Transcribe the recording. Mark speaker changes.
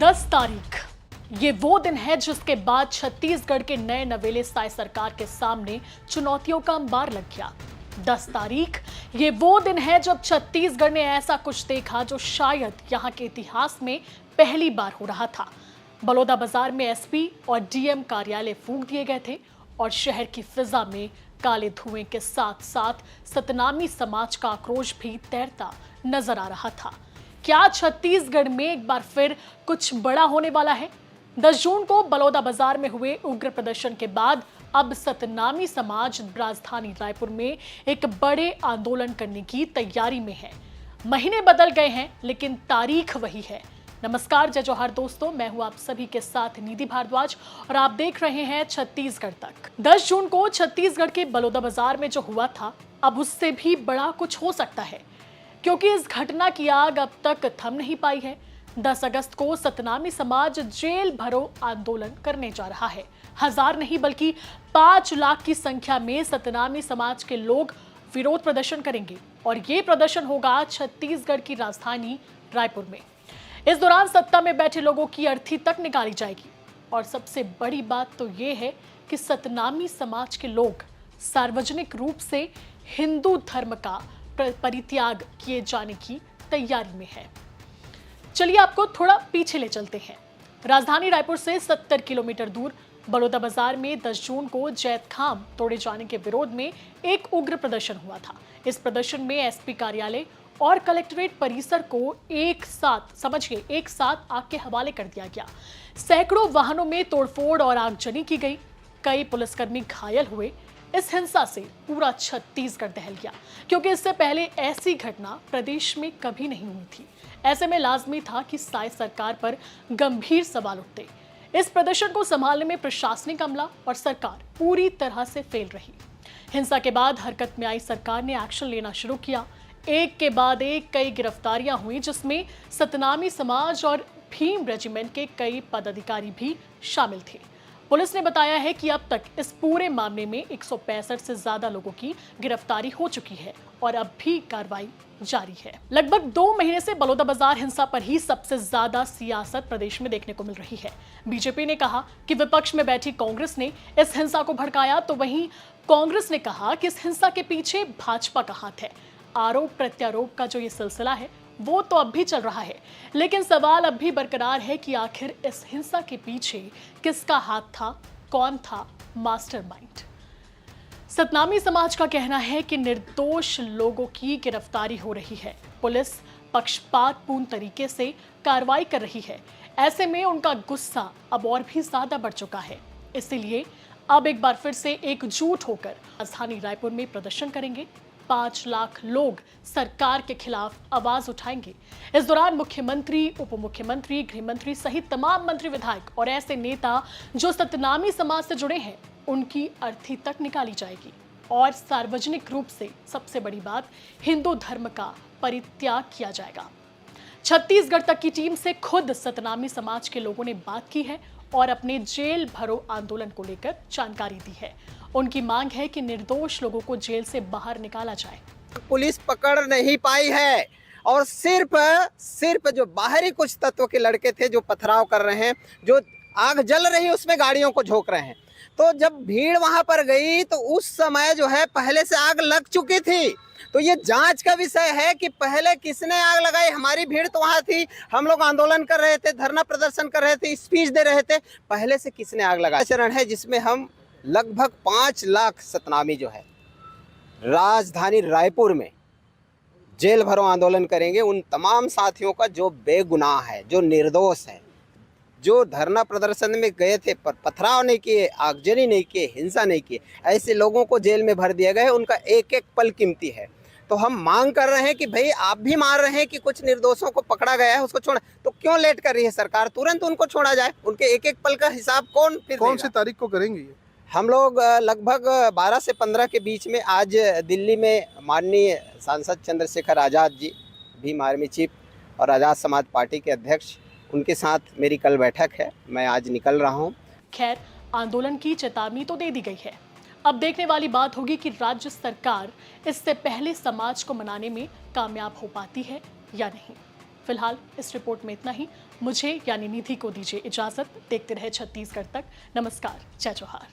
Speaker 1: 10 तारीख ये वो दिन है जिसके बाद छत्तीसगढ़ के नए नवेले साय सरकार के सामने चुनौतियों का अंबार लग गया। 10 तारीख ये वो दिन है जब छत्तीसगढ़ ने ऐसा कुछ देखा जो शायद यहां के इतिहास में पहली बार हो रहा था। बलौदाबाजार में एसपी और डीएम कार्यालय फूंक दिए गए थे और शहर की फिजा में काले धुएं के साथ साथ सतनामी समाज का आक्रोश भी तैरता नजर आ रहा था। क्या छत्तीसगढ़ में एक बार फिर कुछ बड़ा होने वाला है? 10 जून को बलौदाबाजार में हुए उग्र प्रदर्शन के बाद अब सतनामी समाज राजधानी रायपुर में एक बड़े आंदोलन करने की तैयारी में है। महीने बदल गए हैं लेकिन तारीख वही है। नमस्कार, जय जोहार दोस्तों, मैं हूं आप सभी के साथ निधि भारद्वाज और आप देख रहे हैं छत्तीसगढ़ तक। 10 जून को छत्तीसगढ़ के बलौदाबाजार में जो हुआ था, अब उससे भी बड़ा कुछ हो सकता है, क्योंकि इस घटना की आग अब तक थम नहीं पाई है। 10 अगस्त को सतनामी समाज जेल भरो आंदोलन करने जा रहा है। 1000 नहीं बल्कि 5 लाख की संख्या में सतनामी समाज के लोग विरोध प्रदर्शन करेंगे और ये प्रदर्शन होगा छत्तीसगढ़ की राजधानी रायपुर में। इस दौरान सत्ता में बैठे लोगों की अर्थी तक निकाली जाएगी और सबसे बड़ी बात तो ये है कि सतनामी समाज के लोग सार्वजनिक रूप से हिंदू धर्म का परित्याग किए जाने की तैयारी में है। चलिए आपको थोड़ा पीछे ले चलते हैं। राजधानी रायपुर से 70 किलोमीटर दूर बलौदाबाजार में 10 जून को जैतखाम तोड़े जाने के विरोध में एक उग्र प्रदर्शन हुआ था। इस प्रदर्शन में एसपी कार्यालय और कलेक्ट्रेट परिसर को एक साथ आग के हवाले कर दिया गया। सैकड़ों वाहनों में तोड़फोड़ और आगजनी की गई। कई पुलिसकर्मी घायल हुए। इस हिंसा से पूरा छत्तीसगढ़ दहल गया, क्योंकि इससे पहले ऐसी घटना प्रदेश में कभी नहीं हुई थी। ऐसे में लाजमी था कि साय सरकार पर गंभीर सवाल उठते। इस प्रदर्शन को संभालने में प्रशासनिक अमला और सरकार पूरी तरह से फेल रही। हिंसा के बाद हरकत में आई सरकार ने एक्शन लेना शुरू किया। एक के बाद एक कई गिरफ्तारियां हुई, जिसमें सतनामी समाज और भीम रेजिमेंट के कई पदाधिकारी भी शामिल थे। पुलिस ने बताया है कि अब तक इस पूरे मामले में 165 से ज्यादा लोगों की गिरफ्तारी हो चुकी है और अब भी कार्रवाई जारी है। लगभग 2 महीने से बलौदाबाजार हिंसा पर ही सबसे ज्यादा सियासत प्रदेश में देखने को मिल रही है। बीजेपी ने कहा कि विपक्ष में बैठी कांग्रेस ने इस हिंसा को भड़काया, तो वहीं कांग्रेस ने कहा कि इस हिंसा के पीछे भाजपा का हाथ है। आरोप प्रत्यारोप का जो ये सिलसिला है वो तो अब भी चल रहा है, लेकिन सवाल अब भी बरकरार है कि आखिर इस हिंसा के पीछे किसका हाथ था, कौन था मास्टरमाइंड। सतनामी समाज का कहना है कि निर्दोष लोगों की गिरफ्तारी हो रही है। पुलिस पक्षपातपूर्ण तरीके से कार्रवाई कर रही है। ऐसे में उनका गुस्सा अब और भी ज्यादा बढ़ चुका है। इसीलिए अब एक बार फिर से एकजुट होकर राजधानी रायपुर में प्रदर्शन करेंगे। 5 लाख लोग सरकार के खिलाफ आवाज उठाएंगे। इस दौरान मुख्यमंत्री, उप मुख्यमंत्री, गृह मंत्री सहित तमाम मंत्री, विधायक और ऐसे नेता जो सतनामी समाज से जुड़े हैं, उनकी अर्थी तक निकाली जाएगी और सार्वजनिक रूप से सबसे बड़ी बात, हिंदू धर्म का परित्याग किया जाएगा। छत्तीसगढ़ तक की टीम से खुद सतनामी समाज के लोगों ने बात की है और अपने जेल भरो आंदोलन को लेकर जानकारी दी है। उनकी मांग है कि निर्दोष लोगों को जेल से बाहर निकाला जाए।
Speaker 2: पुलिस पकड़ नहीं पाई है और सिर्फ जो बाहरी कुछ तत्व के लड़के थे जो पथराव कर रहे हैं, जो आग जल रही है उसमें गाड़ियों को झोंक रहे हैं। तो जब भीड़ वहां पर गई तो उस समय जो है पहले से आग लग चुकी थी। तो ये जांच का विषय है कि पहले किसने आग लगाई। हमारी भीड़ तो वहां थी, हम लोग आंदोलन कर रहे थे, धरना प्रदर्शन कर रहे थे, स्पीच दे रहे थे। पहले से किसने आग लगाई चरण है, जिसमें हम लगभग 5 लाख सतनामी जो है राजधानी रायपुर में जेल भरो आंदोलन करेंगे। उन तमाम साथियों का जो बेगुनाह है, जो निर्दोष है, जो धरना प्रदर्शन में गए थे पर पथराव नहीं किए, आगजनी नहीं किए, हिंसा नहीं किए, ऐसे लोगों को जेल में भर दिया गया है। उनका एक एक पल कीमती है। तो हम मांग कर रहे हैं कि भाई आप भी मान रहे हैं कि कुछ निर्दोषों को पकड़ा गया है, उसको छोड़ा, तो क्यों लेट कर रही है सरकार? तुरंत उनको छोड़ा जाए। उनके एक एक पल का हिसाब कौन
Speaker 3: सी तारीख को करेंगे?
Speaker 2: हम लोग लगभग 12 से 15 के बीच में आज दिल्ली में माननीय सांसद चंद्रशेखर आज़ाद जी, भीम आर्मी चीफ और आज़ाद समाज पार्टी के अध्यक्ष, उनके साथ मेरी कल बैठक है। मैं आज निकल रहा हूँ।
Speaker 1: खैर, आंदोलन की चेतावनी तो दे दी गई है। अब देखने वाली बात होगी कि राज्य सरकार इससे पहले समाज को मनाने में कामयाब हो पाती है या नहीं। फिलहाल इस रिपोर्ट में इतना ही। मुझे यानी निधि को दीजिए इजाजत। देखते रहे छत्तीसगढ़ तक। नमस्कार, जय जोहार।